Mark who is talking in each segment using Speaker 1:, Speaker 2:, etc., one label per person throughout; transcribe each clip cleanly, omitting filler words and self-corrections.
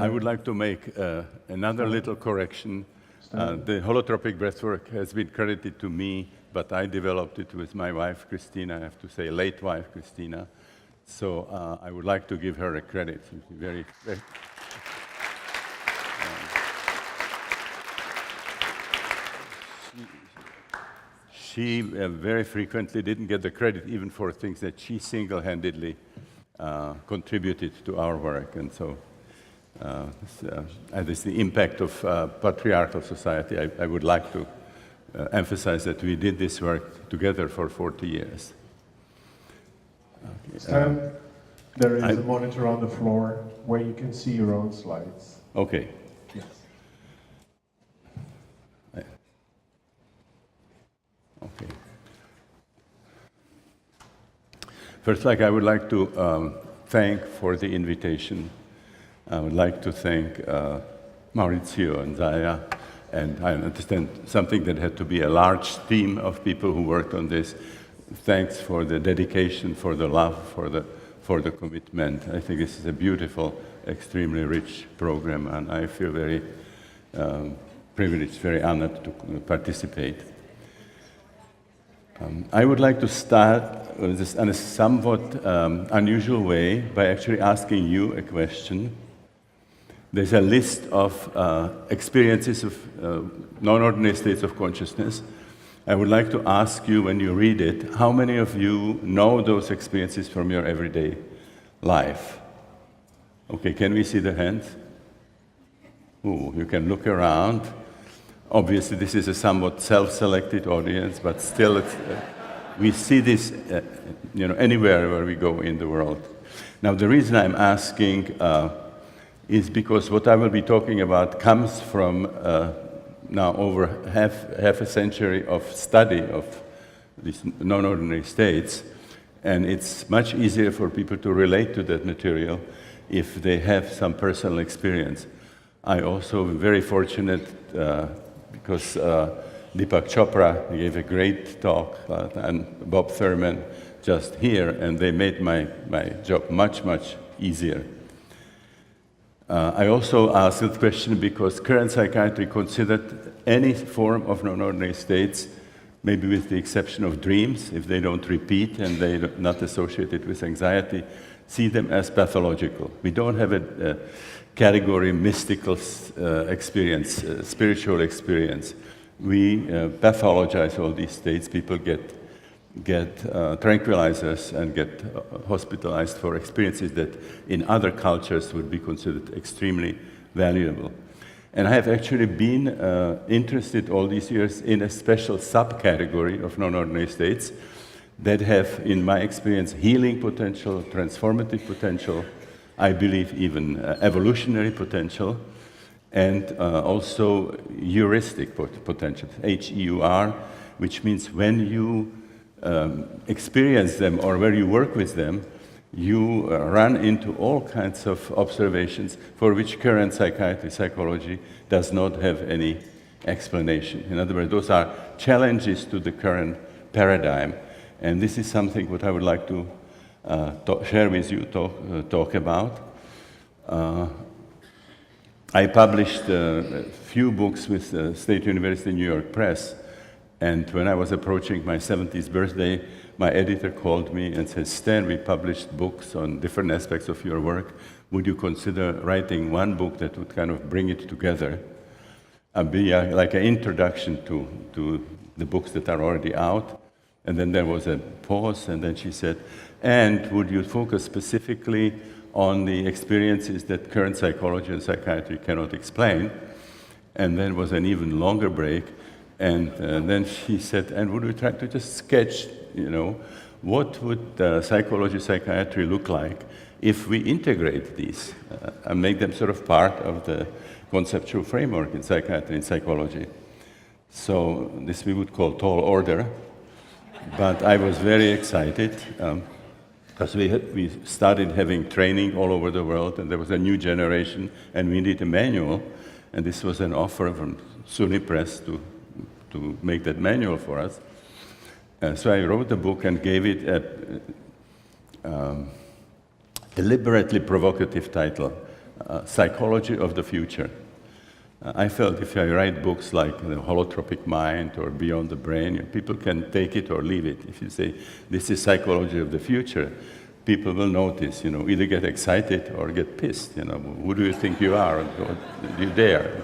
Speaker 1: I would like to make another little correction. The holotropic breathwork has been credited to me, but I developed it with my wife, Christina. I have to say, late wife, Christina. So I would like to give her a credit. Very. She very frequently didn't get the credit even for things that she single-handedly contributed to our work. And so this is the impact of patriarchal society. I would like to emphasize that we did this work together for 40 years.
Speaker 2: Okay, Stan, there is a monitor on the floor where you can see your own slides.
Speaker 1: Okay.
Speaker 2: Yes.
Speaker 1: Okay. First, I would like to thank for the invitation. I would like to thank Maurizio and Zaya, and I understand something that had to be a large team of people who worked on this. Thanks for the dedication, for the love, for the commitment. I think this is a beautiful, extremely rich program, and I feel very privileged, very honored to participate. I would like to start with this in a somewhat unusual way by actually asking you a question. There's a list of experiences of non-ordinary states of consciousness. I would like to ask you, when you read it, how many of you know those experiences from your everyday life? Okay, can we see the hands? Ooh, you can look around. Obviously, this is a somewhat self-selected audience, but still, we see this, anywhere where we go in the world. Now, the reason I'm asking is because what I will be talking about comes from now over half a century of study of these non-ordinary states, and it's much easier for people to relate to that material if they have some personal experience. I also am very fortunate because Deepak Chopra gave a great talk, and Bob Thurman just here, and they made my job much, much easier. I also asked that question because current psychiatry considered any form of non-ordinary states, maybe with the exception of dreams, if they don't repeat and they're not associated with anxiety, see them as pathological. We don't have a category mystical experience, spiritual experience. We pathologize all these states. People get tranquilizers and get hospitalized for experiences that in other cultures would be considered extremely valuable. And I have actually been interested all these years in a special subcategory of non-ordinary states that have, in my experience, healing potential, transformative potential, I believe even evolutionary potential, and also heuristic potential, H-E-U-R, which means when you experience them or where you work with them, you run into all kinds of observations for which current psychiatry, psychology does not have any explanation. In other words, those are challenges to the current paradigm, and this is something what I would like to share with you, talk about. I published a few books with the State University New York Press, and when I was approaching my 70th birthday, my editor called me and said, "Stan, we published books on different aspects of your work. Would you consider writing one book that would kind of bring it together and be like an introduction to the books that are already out?" And then there was a pause, and then she said, "And would you focus specifically on the experiences that current psychology and psychiatry cannot explain?" And then was an even longer break. And then she said, "And would we try to just sketch, what would psychology, psychiatry look like if we integrate these and make them sort of part of the conceptual framework in psychiatry and psychology?" So this we would call tall order, but I was very excited because we started having training all over the world, and there was a new generation, and we needed a manual, and this was an offer from SUNY Press to make that manual for us. So I wrote the book and gave it a deliberately provocative title, psychology of the future. I felt if I write books like The Holotropic Mind or Beyond the Brain, people can take it or leave it. If you say, this is psychology of the future, people will notice, either get excited or get pissed. Who do you think you are? Do you dare?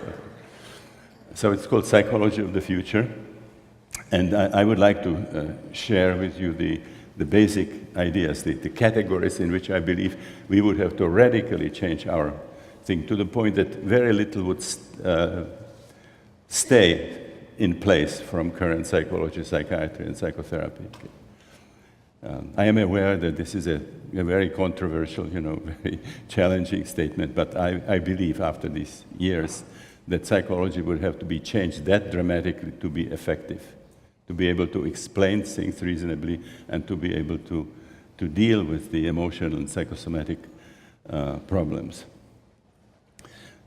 Speaker 1: So it's called psychology of the future. And I would like to share with you the basic ideas, the categories in which I believe we would have to radically change our thing to the point that very little would stay in place from current psychology, psychiatry, and psychotherapy. I am aware that this is a very controversial, very challenging statement, but I believe after these years that psychology would have to be changed that dramatically to be effective, to be able to explain things reasonably and to be able to deal with the emotional and psychosomatic problems.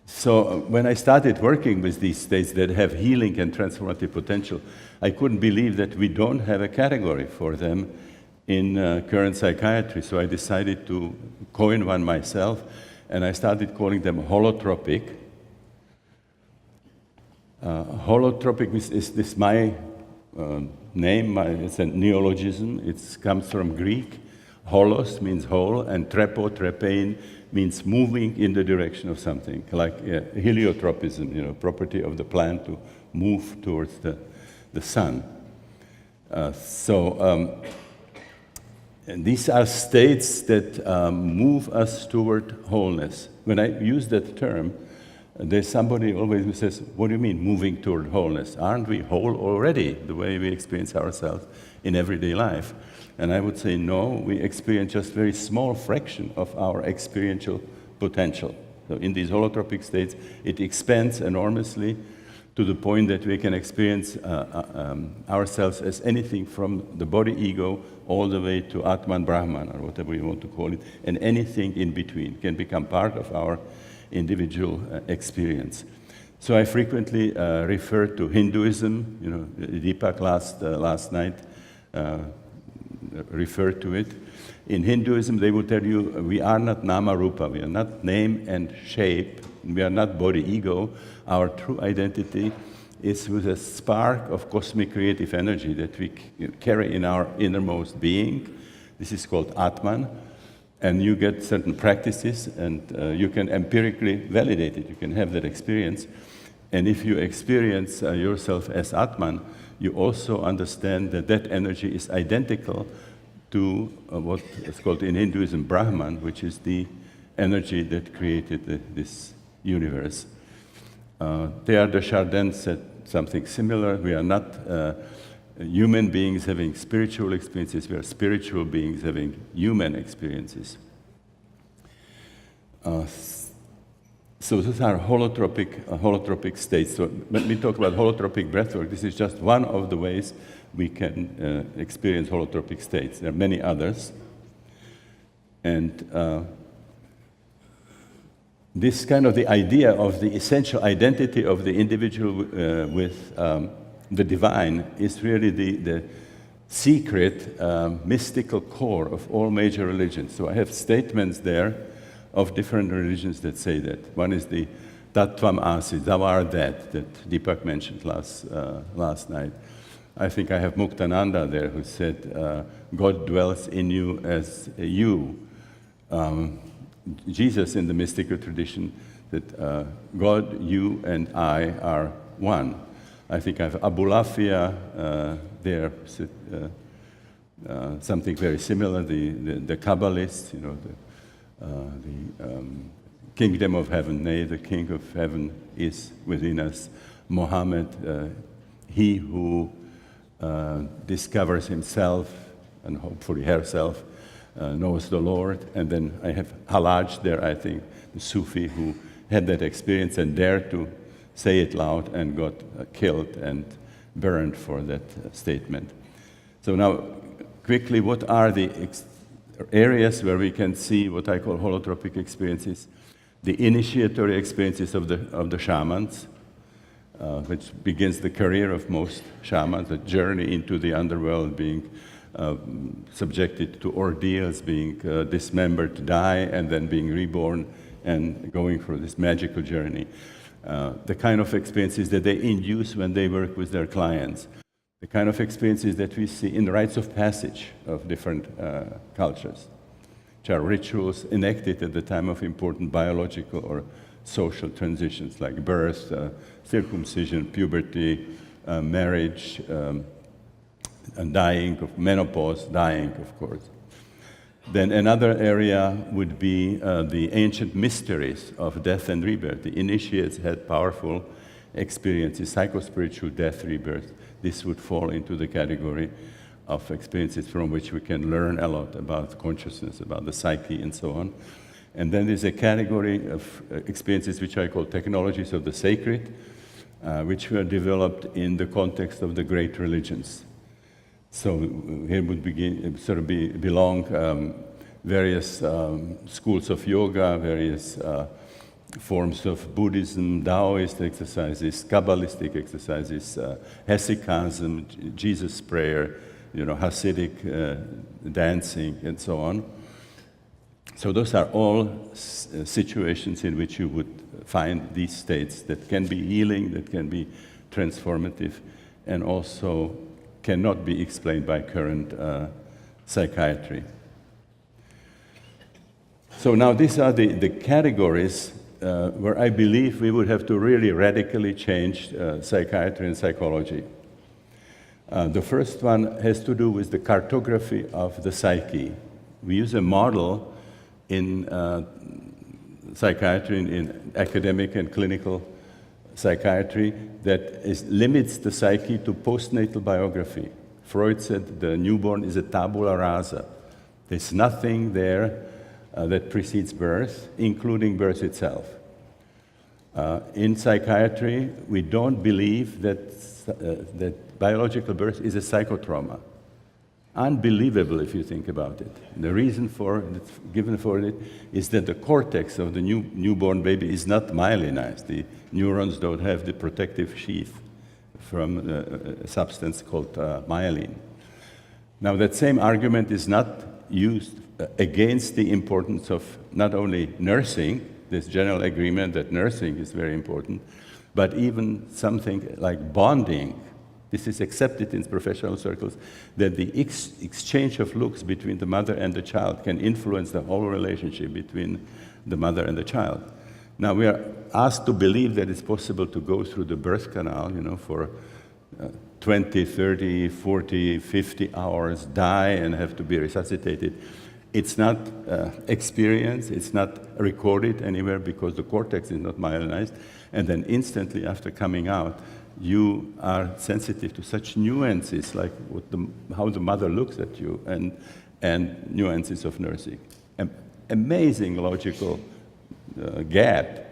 Speaker 1: So when I started working with these states that have healing and transformative potential, I couldn't believe that we don't have a category for them in current psychiatry. So I decided to coin one myself, and I started calling them holotropic. Holotropic is this my name, it's a neologism. It comes from Greek. Holos means whole, and trepein means moving in the direction of something, like heliotropism, property of the plant to move towards the sun. And these are states that move us toward wholeness. When I use that term, there's somebody always who says, what do you mean moving toward wholeness? Aren't we whole already, the way we experience ourselves in everyday life? And I would say, no, we experience just a very small fraction of our experiential potential. So in these holotropic states, it expands enormously to the point that we can experience ourselves as anything from the body ego all the way to Atman Brahman, or whatever you want to call it, and anything in between can become part of our individual experience. So I frequently refer to Hinduism, Deepak last night referred to it. In Hinduism, they would tell you, we are not nama rupa, we are not name and shape, we are not body ego. Our true identity is with a spark of cosmic creative energy that we carry in our innermost being. This is called Atman. And you get certain practices, and you can empirically validate it. You can have that experience. And if you experience yourself as Atman, you also understand that that energy is identical to what is called in Hinduism Brahman, which is the energy that created this universe. Teilhard de Chardin said something similar. We are not human beings having spiritual experiences, we are spiritual beings having human experiences. So those are holotropic states. So when we talk about holotropic breathwork, this is just one of the ways we can experience holotropic states. There are many others. And this kind of the idea of the essential identity of the individual with the divine is really the secret mystical core of all major religions. So I have statements there of different religions that say that. One is the Tattvam Asi, thou art that Deepak mentioned last night. I think I have Muktananda there who said, God dwells in you as you. Jesus in the mystical tradition, that God, you, and I are one. I think I have Abulafia there, something very similar, the Kabbalists, the kingdom of heaven, nay, the king of heaven is within us. Mohammed, he who discovers himself and hopefully herself, knows the Lord. And then I have Halaj there, I think, the Sufi who had that experience and dared to say it loud and got killed and burned for that statement. So now, quickly, what are the areas where we can see what I call holotropic experiences? The initiatory experiences of the shamans, which begins the career of most shamans, the journey into the underworld, being subjected to ordeals, being dismembered, die, and then being reborn and going through this magical journey. The kind of experiences that they induce when they work with their clients. The kind of experiences that we see in the rites of passage of different cultures, which are rituals enacted at the time of important biological or social transitions like birth, circumcision, puberty, marriage, and dying, of menopause, dying, of course. Then another area would be the ancient mysteries of death and rebirth. The initiates had powerful experiences, psychospiritual death, rebirth. This would fall into the category of experiences from which we can learn a lot about consciousness, about the psyche, and so on. And then there's a category of experiences which I call technologies of the sacred, which were developed in the context of the great religions. So here would belong various schools of yoga, various forms of Buddhism, Taoist exercises, Kabbalistic exercises, hesychasm, Jesus prayer, Hasidic dancing, and so on. So those are all situations in which you would find these states that can be healing, that can be transformative, and also cannot be explained by current psychiatry. So now these are the categories where I believe we would have to really radically change psychiatry and psychology. The first one has to do with the cartography of the psyche. We use a model in psychiatry, in academic and clinical psychiatry, that limits the psyche to postnatal biography. Freud said the newborn is a tabula rasa. There's nothing there that precedes birth, including birth itself. In psychiatry, we don't believe that biological birth is a psychotrauma. Unbelievable if you think about it. The reason given for it is that the cortex of the newborn baby is not myelinized. The neurons don't have the protective sheath from a substance called myelin. Now that same argument is not used against the importance of not only nursing, there's general agreement that nursing is very important, but even something like bonding. This is accepted in professional circles, that the exchange of looks between the mother and the child can influence the whole relationship between the mother and the child. Now we are asked to believe that it's possible to go through the birth canal, for 20, 30, 40, 50 hours, die and have to be resuscitated. It's not experienced, it's not recorded anywhere because the cortex is not myelinized, and then instantly after coming out, you are sensitive to such nuances like how the mother looks at you and nuances of nursing. Amazing logical gap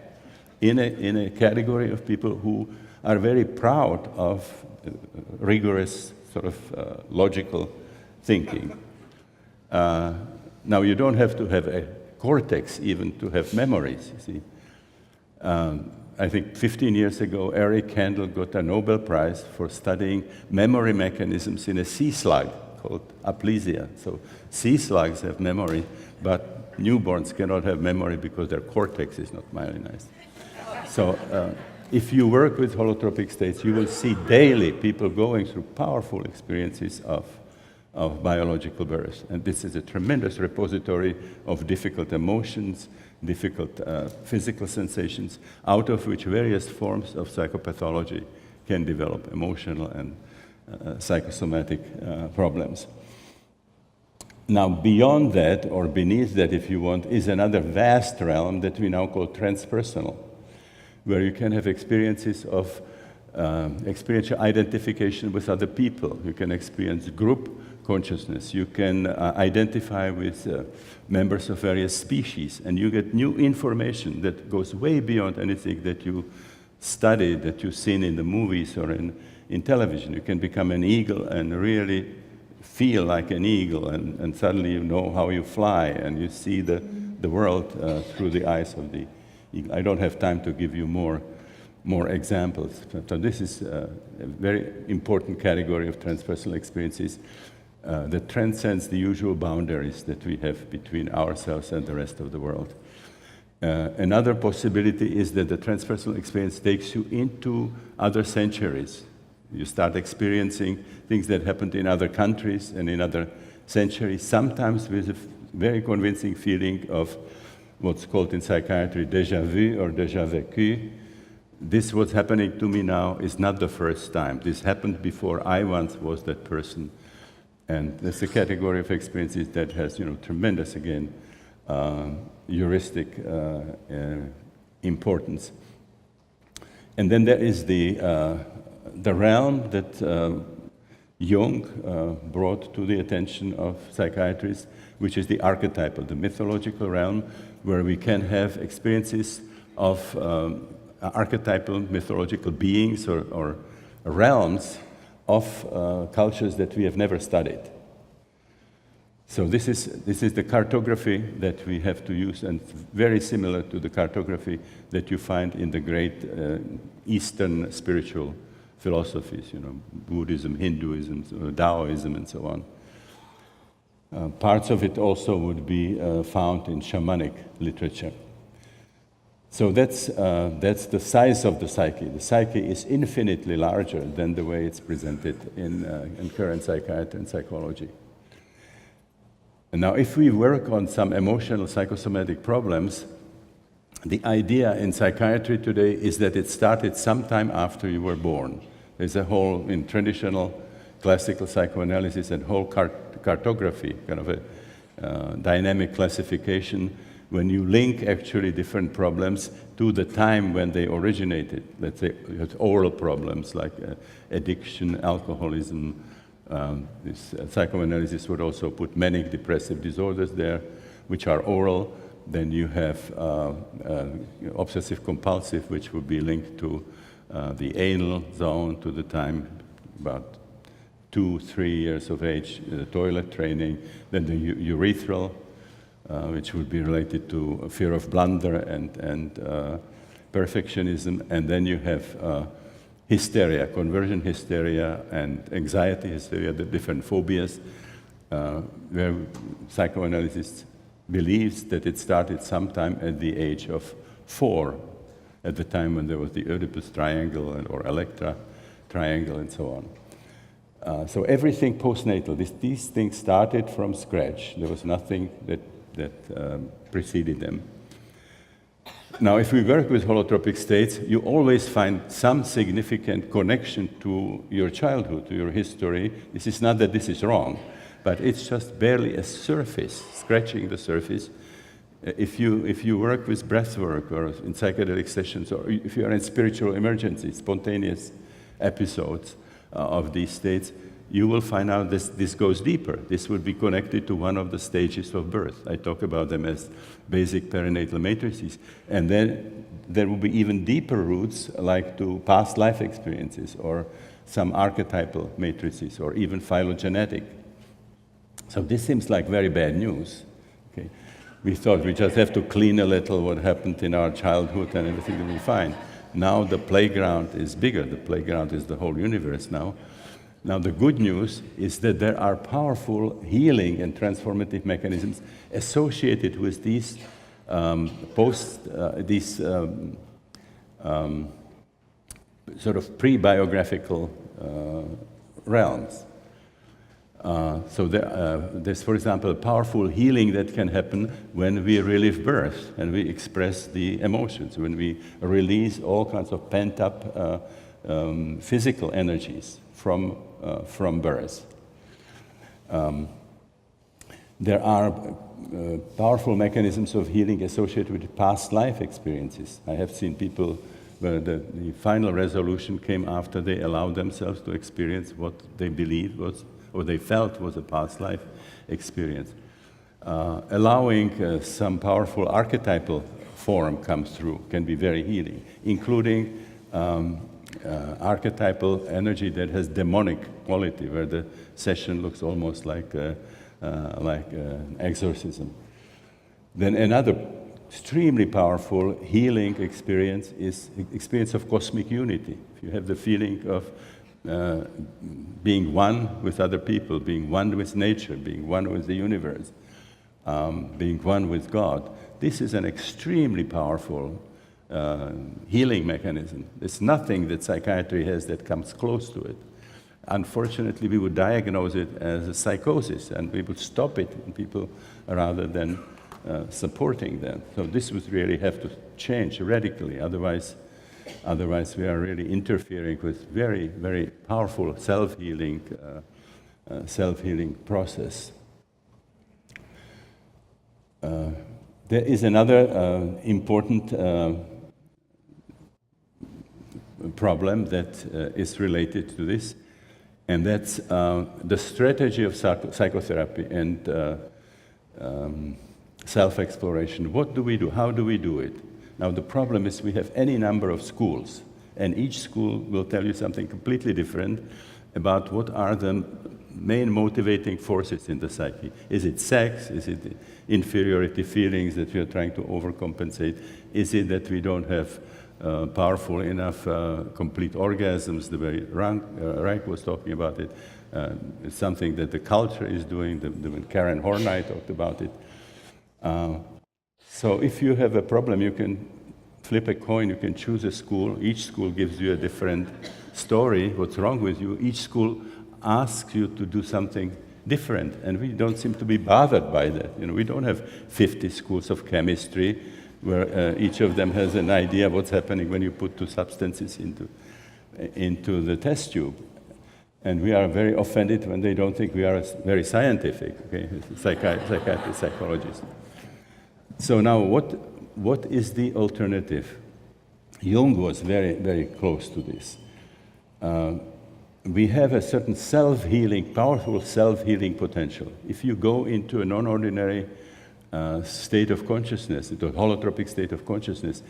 Speaker 1: in a category of people who are very proud of rigorous sort of logical thinking. Now you don't have to have a cortex even to have memories, you see. I think 15 years ago, Eric Kandel got a Nobel Prize for studying memory mechanisms in a sea slug called aplysia. So sea slugs have memory, but newborns cannot have memory because their cortex is not myelinized. So if you work with holotropic states, you will see daily people going through powerful experiences of biological birth. And this is a tremendous repository of difficult emotions, difficult physical sensations, out of which various forms of psychopathology can develop, emotional and psychosomatic problems. Now, beyond that, or beneath that, if you want, is another vast realm that we now call transpersonal, where you can have experiences of experiential identification with other people. You can experience group consciousness. You can identify with members of various species, and you get new information that goes way beyond anything that you studied, that you've seen in the movies or in television. You can become an eagle and really feel like an eagle, and suddenly you know how you fly, and you see the world through the eyes of the eagle. I don't have time to give you more examples. So this is a very important category of transpersonal experiences that transcends the usual boundaries that we have between ourselves and the rest of the world. Another possibility is that the transpersonal experience takes you into other centuries. You start experiencing things that happened in other countries and in other centuries, sometimes with a very convincing feeling of what's called in psychiatry déjà vu or déjà vécu. This what's happening to me now is not the first time. This happened before I once was that person. And that's a category of experiences that has, tremendous, again, heuristic importance. And then there is the realm that Jung brought to the attention of psychiatrists, which is the archetypal, the mythological realm, where we can have experiences of archetypal mythological beings or realms of cultures that we have never studied. So this is the cartography that we have to use, and very similar to the cartography that you find in the great Eastern spiritual philosophies, Buddhism, Hinduism, Taoism, and so on. Parts of it also would be found in shamanic literature. So that's the size of the psyche. The psyche is infinitely larger than the way it's presented in current psychiatry and psychology. And now, if we work on some emotional psychosomatic problems, the idea in psychiatry today is that it started sometime after you were born. There's a whole, in traditional classical psychoanalysis, and whole cartography, kind of a dynamic classification, when you link actually different problems to the time when they originated. Let's say you have oral problems like addiction, alcoholism. This psychoanalysis would also put manic depressive disorders there, which are oral. Then you have obsessive compulsive, which would be linked to the anal zone, to the time about 2-3 years of age, toilet training. Then the urethral, which would be related to fear of blunder and perfectionism. And then you have hysteria, conversion hysteria, and anxiety hysteria, the different phobias, where psychoanalysis believes that it started sometime at the age of 4, at the time when there was the Oedipus triangle or Electra triangle and so on. So everything postnatal, these things started from scratch. There was nothing that preceded them. Now, if we work with holotropic states, you always find some significant connection to your childhood, to your history. This is not that this is wrong, but it's just barely a surface, scratching the surface. If you work with breath work or in psychedelic sessions, or if you are in spiritual emergencies, spontaneous episodes of these states, you will find out this goes deeper. This would be connected to one of the stages of birth. I talk about them as basic perinatal matrices. And then there will be even deeper roots, like to past life experiences or some archetypal matrices or even phylogenetic. So this seems like very bad news. Okay? We thought we just have to clean a little what happened in our childhood and everything will be fine. Now the playground is bigger. The playground is the whole universe now. Now, the good news is that there are powerful healing and transformative mechanisms associated with these sort of pre-biographical realms. So there's, for example, powerful healing that can happen when we relive birth and we express the emotions, when we release all kinds of pent-up physical energies from birth. There are powerful mechanisms of healing associated with past life experiences. I have seen people where the final resolution came after they allowed themselves to experience what they believed was, or they felt was a past life experience. Allowing some powerful archetypal form comes through can be very healing, including archetypal energy that has demonic quality, where the session looks almost like an exorcism. Then another extremely powerful healing experience is experience of cosmic unity. If you have the feeling of being one with other people, being one with nature, being one with the universe, being one with God, this is an extremely powerful healing mechanism. There's nothing that psychiatry has that comes close to it. Unfortunately, we would diagnose it as a psychosis, and we would stop it in people rather than supporting them. So this would really have to change radically. Otherwise we are really interfering with very, very powerful self-healing process. There is another important problem that is related to this, and that's the strategy of psychotherapy and self-exploration. What do we do? How do we do it? Now the problem is we have any number of schools, and each school will tell you something completely different about what are the main motivating forces in the psyche. Is it sex? Is it inferiority feelings that we are trying to overcompensate? Is it that we don't have powerful enough complete orgasms, the way Reich was talking about it? It's something that the culture is doing, when Karen Horney talked about it. So if you have a problem, you can flip a coin, you can choose a school. Each school gives you a different story, what's wrong with you. Each school asks you to do something different, and we don't seem to be bothered by that. You know, we don't have 50 schools of chemistry where each of them has an idea what's happening when you put two substances into the test tube. And we are very offended when they don't think we are very scientific, okay, psychiatrists, psychologists. So now, what is the alternative? Jung was very, very close to this. We have a certain self-healing, powerful self-healing potential. If you go into a non-ordinary state of consciousness, into a holotropic state of consciousness,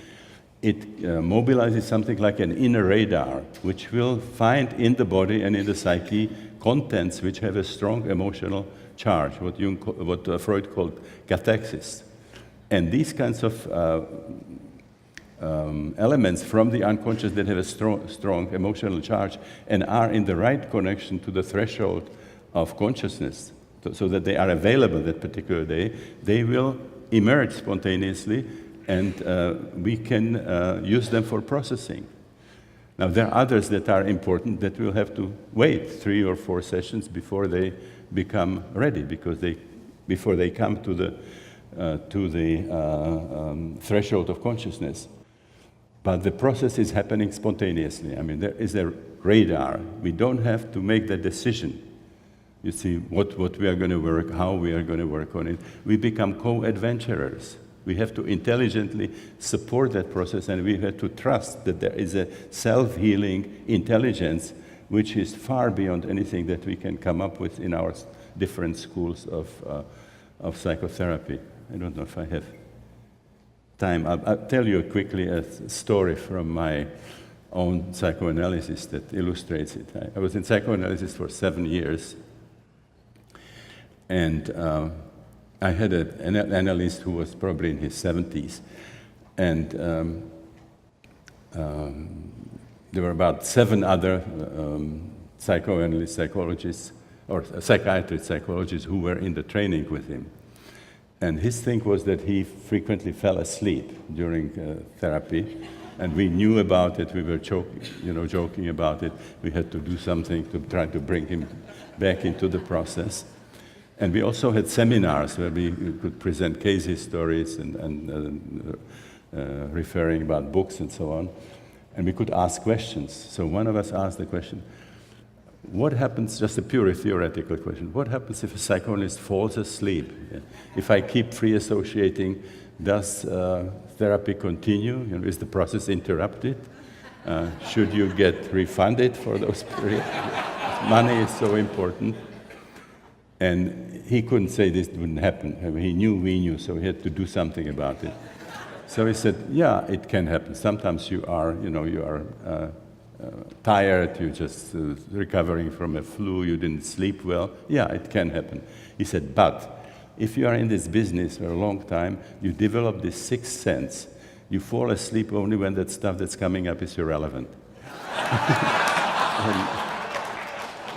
Speaker 1: it mobilizes something like an inner radar, which will find in the body and in the psyche contents which have a strong emotional charge, what Freud called cathexis. And these kinds of elements from the unconscious that have a strong emotional charge and are in the right connection to the threshold of consciousness, so that they are available that particular day, they will emerge spontaneously, and we can use them for processing. Now, there are others that are important that we'll have to wait 3 or 4 sessions before they become ready, because before they come to the threshold of consciousness. But the process is happening spontaneously. I mean, there is a radar. We don't have to make the decision. You see, what we are going to work, how we are going to work on it. We become co-adventurers. We have to intelligently support that process, and we have to trust that there is a self-healing intelligence which is far beyond anything that we can come up with in our different schools of psychotherapy. I don't know if I have time. I'll tell you quickly a story from my own psychoanalysis that illustrates it. I was in psychoanalysis for 7 years, and I had an analyst who was probably in his 70s, and there were about 7 other psychoanalysts, psychologists, or psychiatrists, psychologists who were in the training with him. And his thing was that he frequently fell asleep during therapy, and we knew about it. We were joking about it. We had to do something to try to bring him back into the process. And we also had seminars where we could present case histories and referring about books and so on. And we could ask questions. So one of us asked the question, what happens, just a purely theoretical question, what happens if a psychoanalyst falls asleep? If I keep free associating, does therapy continue? You know, is the process interrupted? Should you get refunded for those periods? Money is so important. And he couldn't say this wouldn't happen. I mean, he knew we knew, so he had to do something about it. So he said, yeah, it can happen. Sometimes you are tired, you're just recovering from a flu, you didn't sleep well. Yeah, it can happen. He said, but if you are in this business for a long time, you develop this sixth sense. You fall asleep only when that stuff that's coming up is irrelevant.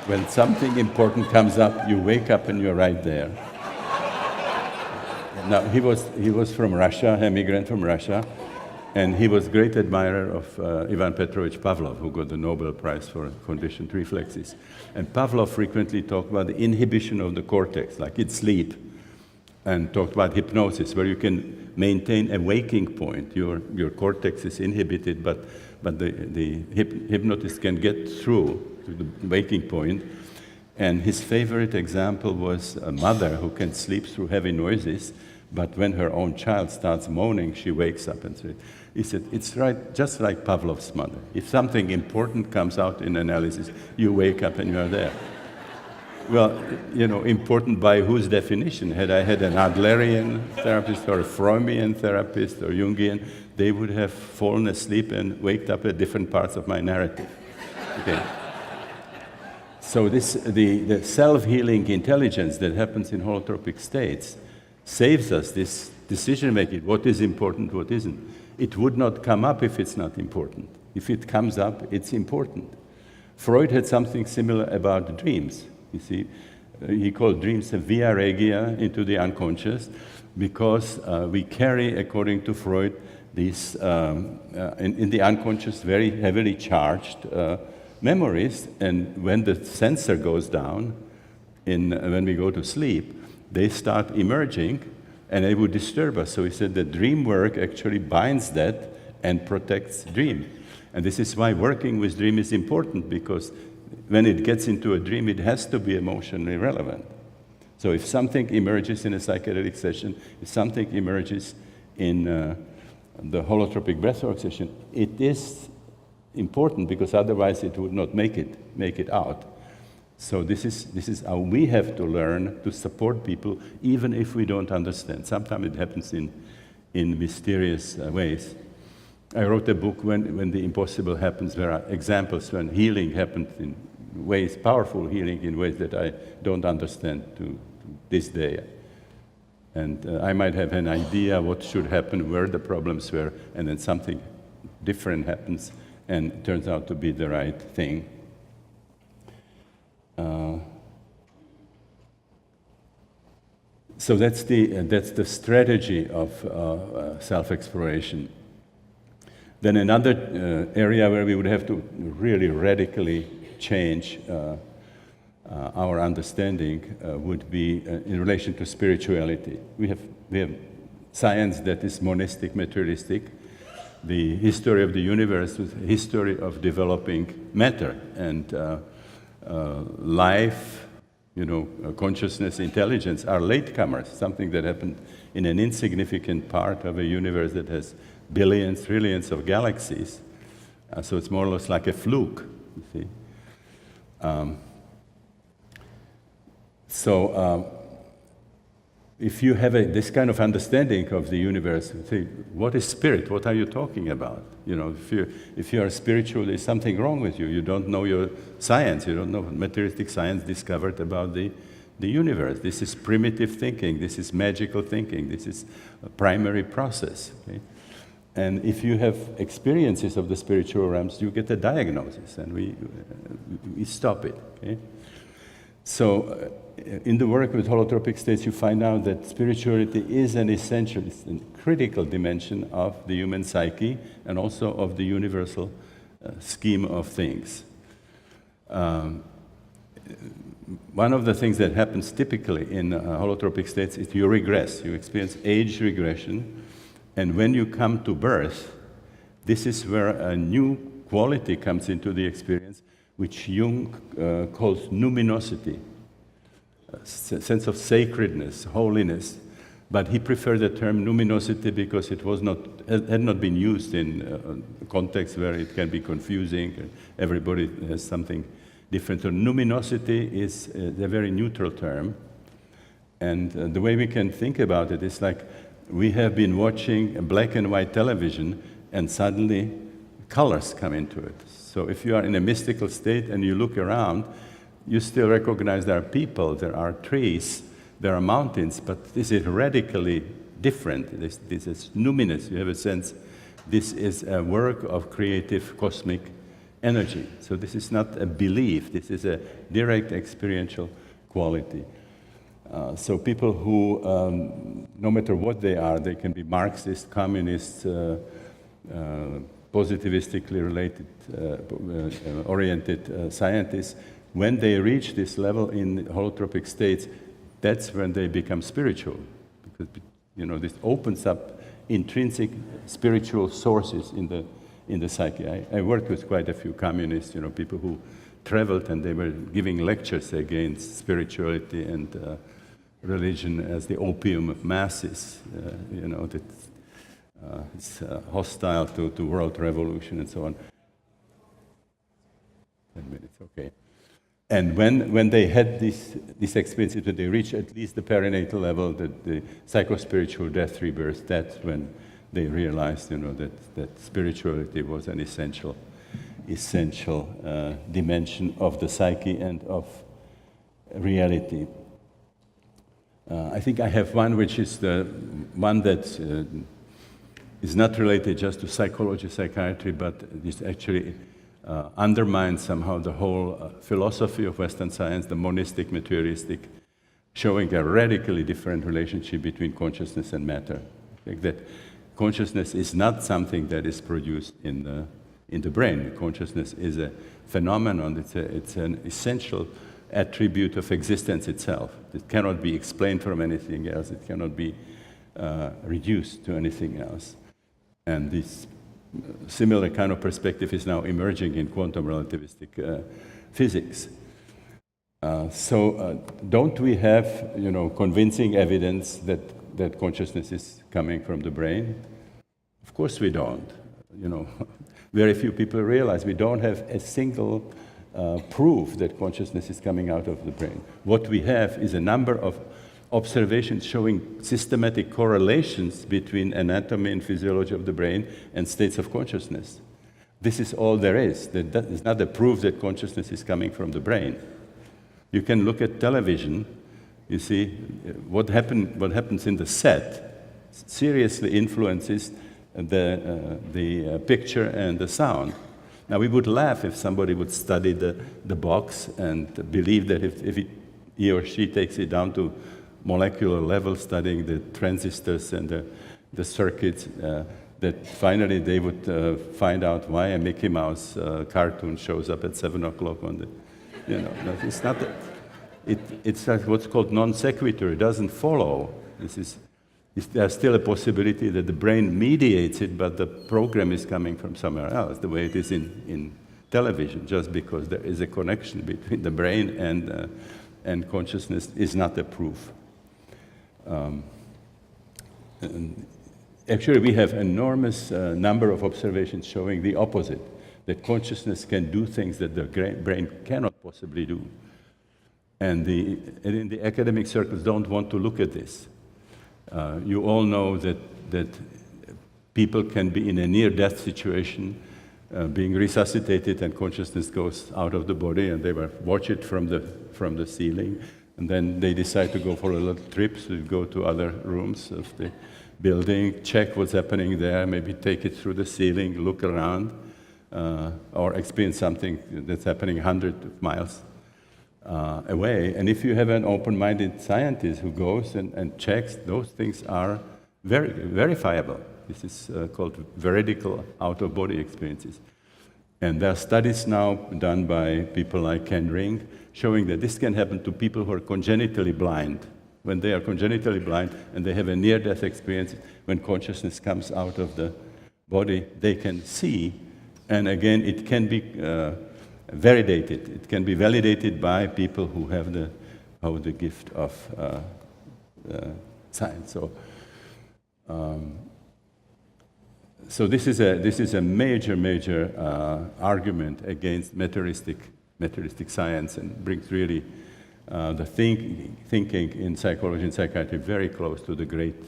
Speaker 1: When something important comes up, you wake up and you're right there. Now, he was from Russia, an immigrant from Russia, and he was great admirer of Ivan Petrovich Pavlov, who got the Nobel Prize for conditioned reflexes. And Pavlov frequently talked about the inhibition of the cortex, like in sleep, and talked about hypnosis, where you can maintain a waking point. Your cortex is inhibited, but the hypnotist can get through to the waking point. And his favorite example was a mother who can sleep through heavy noises, but when her own child starts moaning, she wakes up and says, he said, it's right, just like Pavlov's mother. If something important comes out in analysis, you wake up and you are there. Well, you know, important by whose definition? Had I had an Adlerian therapist or a Freudian therapist or Jungian, they would have fallen asleep and waked up at different parts of my narrative. Okay. So the self-healing intelligence that happens in holotropic states saves us this decision-making, what is important, what isn't. It would not come up if it's not important. If it comes up, it's important. Freud had something similar about dreams. You see, he called dreams a via regia into the unconscious, because we carry, according to Freud, these in the unconscious very heavily charged memories, and when the sensor goes down, when we go to sleep, they start emerging, and they would disturb us. So he said that dream work actually binds that and protects dream. And this is why working with dream is important, because when it gets into a dream, it has to be emotionally relevant. So if something emerges in a psychedelic session, if something emerges in the holotropic breathwork session, it is important, because otherwise it would not make it out. So this is how we have to learn to support people, even if we don't understand. Sometimes it happens in mysterious ways. I wrote a book, When the Impossible Happens. There are examples when healing happened in ways, powerful healing in ways that I don't understand to this day. And I might have an idea what should happen, where the problems were, and then something different happens and it turns out to be the right thing. So that's the strategy of self-exploration. Then another area where we would have to really radically change our understanding would be in relation to spirituality. We have science that is monistic, materialistic. The history of the universe is a history of developing matter, and life, consciousness, intelligence are latecomers, something that happened in an insignificant part of a universe that has billions, trillions of galaxies. So it's more or less like a fluke, you see. If you have this kind of understanding of the universe, say, what is spirit? What are you talking about? If you are spiritual, there's something wrong with you. You don't know your science. You don't know materialistic science discovered about the universe. This is primitive thinking. This is magical thinking. This is a primary process. Okay? And if you have experiences of the spiritual realms, you get a diagnosis, and we stop it. Okay? So, in the work with holotropic states, you find out that spirituality is an essential, it's a critical dimension of the human psyche and also of the universal scheme of things. One of the things that happens typically in holotropic states is you regress, you experience age regression, and when you come to birth, this is where a new quality comes into the experience, which Jung calls numinosity. Sense of sacredness, holiness, but he preferred the term numinosity because it had not been used in a context where it can be confusing, and everybody has something different. So numinosity is a very neutral term, and the way we can think about it is like we have been watching a black and white television, and suddenly colors come into it. So if you are in a mystical state and you look around, you still recognize there are people, there are trees, there are mountains, but this is radically different. This is numinous. You have a sense this is a work of creative cosmic energy. So this is not a belief, this is a direct experiential quality. So people who, no matter what they are, they can be Marxist, communist, positivistically oriented scientists. When they reach this level in holotropic states, that's when they become spiritual, because this opens up intrinsic spiritual sources in the psyche. I worked with quite a few communists, people who traveled and they were giving lectures against spirituality and religion as the opium of masses. That it's hostile to world revolution and so on. 10 minutes, okay. And when they had this experience, when they reached at least the perinatal level, the psychospiritual death rebirth, that's when they realized, that spirituality was an essential dimension of the psyche and of reality. I think I have one which is the one that is not related just to psychology, psychiatry, but is actually undermines somehow the whole philosophy of Western science, the monistic, materialistic, showing a radically different relationship between consciousness and matter. Like that consciousness is not something that is produced in the brain. Consciousness is a phenomenon, it's an essential attribute of existence itself. It cannot be explained from anything else, it cannot be reduced to anything else. And this similar kind of perspective is now emerging in quantum relativistic physics. So don't we have, convincing evidence that consciousness is coming from the brain? Of course we don't. Very few people realize we don't have a single proof that consciousness is coming out of the brain. What we have is a number of observations showing systematic correlations between anatomy and physiology of the brain and states of consciousness. This is all there is. That is not a proof that consciousness is coming from the brain. You can look at television, you see, what happens in the set seriously influences the picture and the sound. Now we would laugh if somebody would study the box and believe that if he or she takes it down to molecular level, studying the transistors and the circuits, that finally they would find out why a Mickey Mouse cartoon shows up at 7 o'clock on the, it's not, it's like what's called non sequitur. It doesn't follow. There's still a possibility that the brain mediates it, but the program is coming from somewhere else, the way it is in television. Just because there is a connection between the brain and consciousness is not a proof. Actually, we have enormous number of observations showing the opposite, that consciousness can do things that the brain cannot possibly do. And in the academic circles don't want to look at this. You all know that people can be in a near-death situation, being resuscitated, and consciousness goes out of the body, and they watch it from the ceiling. And then they decide to go for a little trip, so you go to other rooms of the building, check what's happening there, maybe take it through the ceiling, look around, or experience something that's happening hundreds of miles away. And if you have an open-minded scientist who goes and checks, those things are verifiable. This is called veridical out-of-body experiences. And there are studies now done by people like Ken Ring, showing that this can happen to people who are congenitally blind. When they are congenitally blind and they have a near-death experience, when consciousness comes out of the body, they can see. And again, it can be validated. It can be validated by people who have the gift of science. So this is a major argument against materialistic science, and brings really the thinking in psychology and psychiatry very close to the great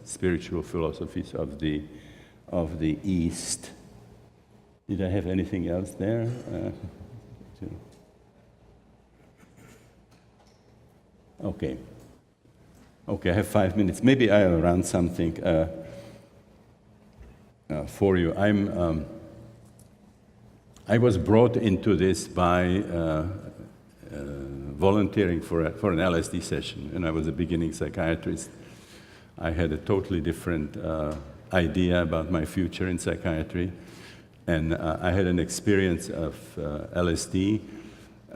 Speaker 1: spiritual philosophies of the East. Did I have anything else there? Okay, I have 5 minutes. Maybe I'll run something for you. I was brought into this by volunteering for an LSD session, and I was a beginning psychiatrist. I had a totally different idea about my future in psychiatry, and I had an experience of LSD,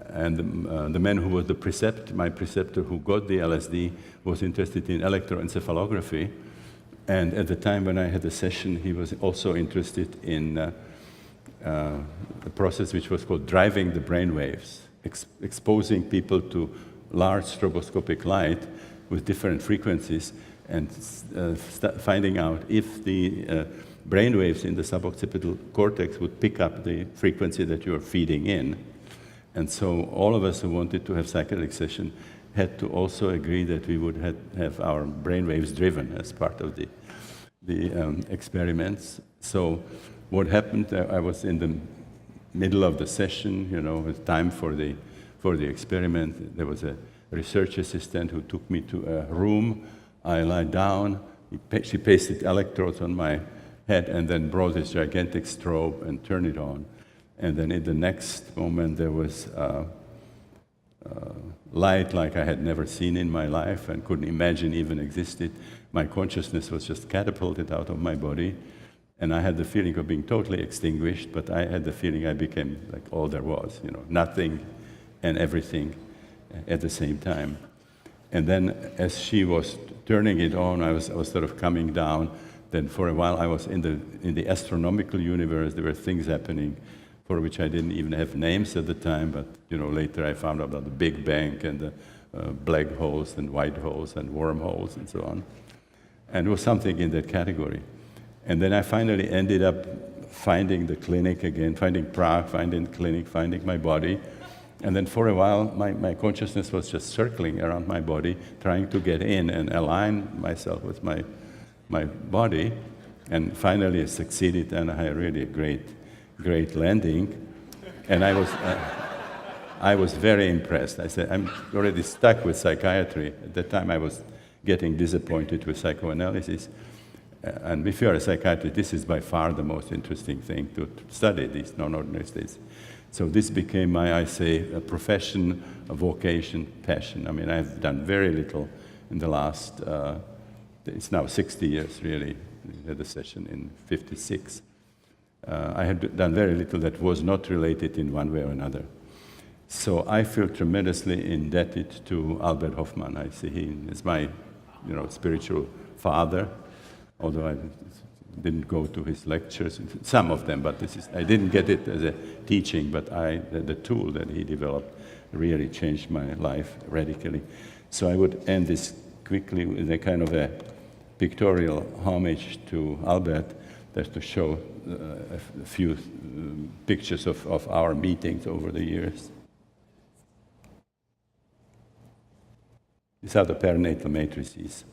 Speaker 1: and the man who was my preceptor who got the LSD was interested in electroencephalography, and at the time when I had the session, he was also interested in a process which was called driving the brain waves, exposing people to large stroboscopic light with different frequencies, and finding out if the brain waves in the suboccipital cortex would pick up the frequency that you are feeding in. And so all of us who wanted to have psychedelic session had to also agree that we would have our brain waves driven as part of the experiments. So what happened, I was in the middle of the session, with time for the experiment. There was a research assistant who took me to a room. I lie down, she pasted electrodes on my head and then brought this gigantic strobe and turned it on. And then in the next moment there was light like I had never seen in my life and couldn't imagine even existed. My consciousness was just catapulted out of my body, and I had the feeling of being totally extinguished, but I had the feeling I became like all there was, nothing and everything at the same time. And then as she was turning it on, I was sort of coming down. Then for a while I was in the astronomical universe. There were things happening for which I didn't even have names at the time, but later I found out about the Big Bang and the black holes and white holes and wormholes and so on. And it was something in that category. And then I finally ended up finding the clinic again, finding Prague, finding the clinic, finding my body. And then for a while, my consciousness was just circling around my body, trying to get in and align myself with my body. And finally I succeeded, and I had really a great landing. And I was very impressed. I said, I'm already stuck with psychiatry. At that time I was getting disappointed with psychoanalysis. And if you're a psychiatrist, this is by far the most interesting thing to study, these non-ordinary states. So this became a profession, a vocation, passion. I mean, I've done very little in the last, it's now 60 years really. We had a session in 56. I had done very little that was not related in one way or another. So I feel tremendously indebted to Albert Hofmann. I see him as my, spiritual father, although I didn't go to his lectures, some of them, but I didn't get it as a teaching, but the tool that he developed really changed my life radically. So I would end this quickly with a kind of a pictorial homage to Albert, just to show a few pictures of our meetings over the years. These are the perinatal matrices.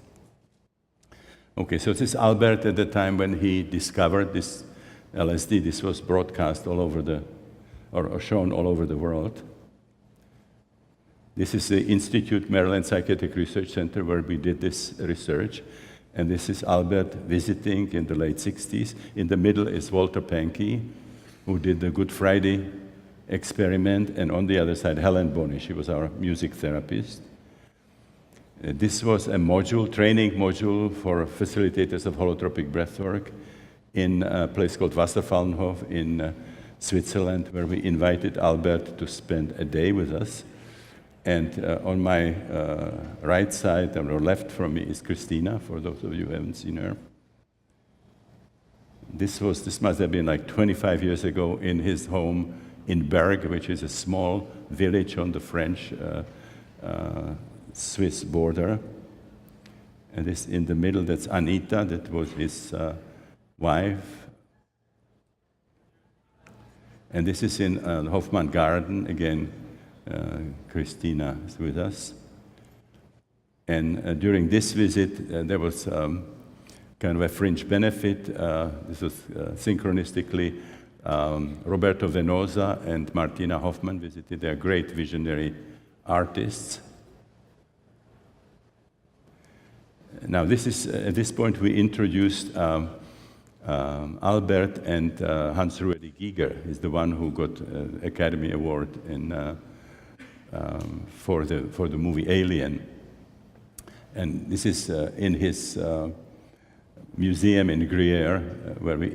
Speaker 1: Okay, so this is Albert at the time when he discovered this LSD. This was broadcast all over or shown all over the world. This is the Institute Maryland Psychiatric Research Center where we did this research. And this is Albert visiting in the late 60s. In the middle is Walter Pankey, who did the Good Friday experiment, and on the other side, Helen Bonney. She was our music therapist. This was a training module for facilitators of holotropic breathwork in a place called Wasserfallenhof in Switzerland, where we invited Albert to spend a day with us. And on my right side, or left from me, is Christina, for those of you who haven't seen her. This must have been like 25 years ago in his home in Berg, which is a small village on the French Swiss border. And this in the middle, that's Anita, that was his wife. And this is in Hoffman Garden, again, Christina is with us. And during this visit, there was kind of a fringe benefit. This was synchronistically, Roberto Venosa and Martina Hoffman visited. They are great visionary artists. Now, this is at this point we introduced Albert and Hans-Ruedi Giger is the one who got Academy Award in for the movie Alien. And this is in his museum in Gruyere, where we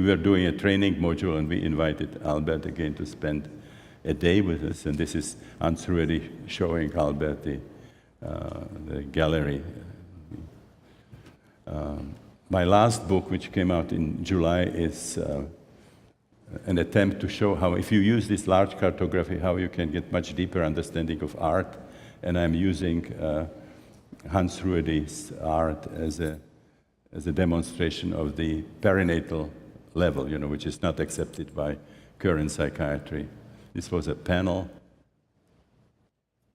Speaker 1: were doing a training module, and we invited Albert again to spend a day with us. And this is Hans Ruedi showing Albert the gallery. My last book, which came out in July, is an attempt to show how, if you use this large cartography, how you can get much deeper understanding of art. And I'm using Hans Ruedi's art as a demonstration of the perinatal level, which is not accepted by current psychiatry. This was a panel.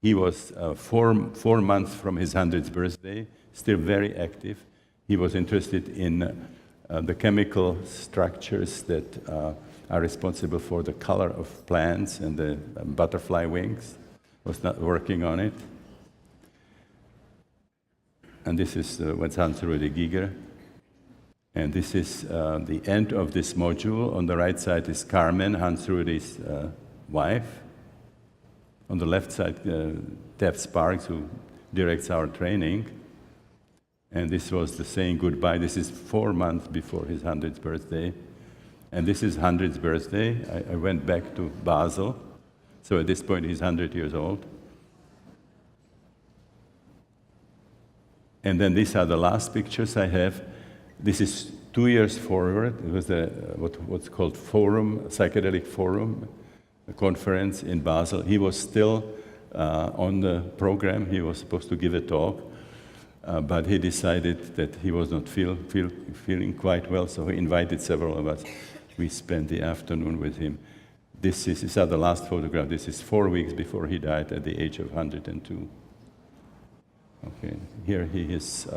Speaker 1: He was 4 months from his 100th birthday, still very active. He was interested in the chemical structures that are responsible for the color of plants and the butterfly wings. Was not working on it. And this is what's Hans Ruedi Giger. And this is the end of this module. On the right side is Carmen, Hans Ruedi's wife. On the left side, Tev Sparks, who directs our training. And this was the saying goodbye. This is 4 months before his 100th birthday. And this is 100th birthday. I went back to Basel. So at this point, he's 100 years old. And then these are the last pictures I have. This is 2 years forward. It was what's called forum, psychedelic forum, a conference in Basel. He was still on the program. He was supposed to give a talk. But he decided that he was not feeling quite well, so he invited several of us. We spent the afternoon with him. These are the last photograph. This is 4 weeks before he died at the age of 102. Okay, here he is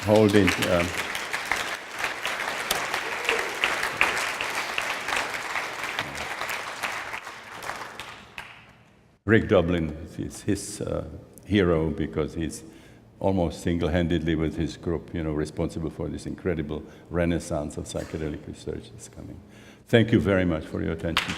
Speaker 1: holding. Rick Dublin is his hero because he's almost single-handedly with his group, responsible for this incredible renaissance of psychedelic research that's coming. Thank you very much for your attention.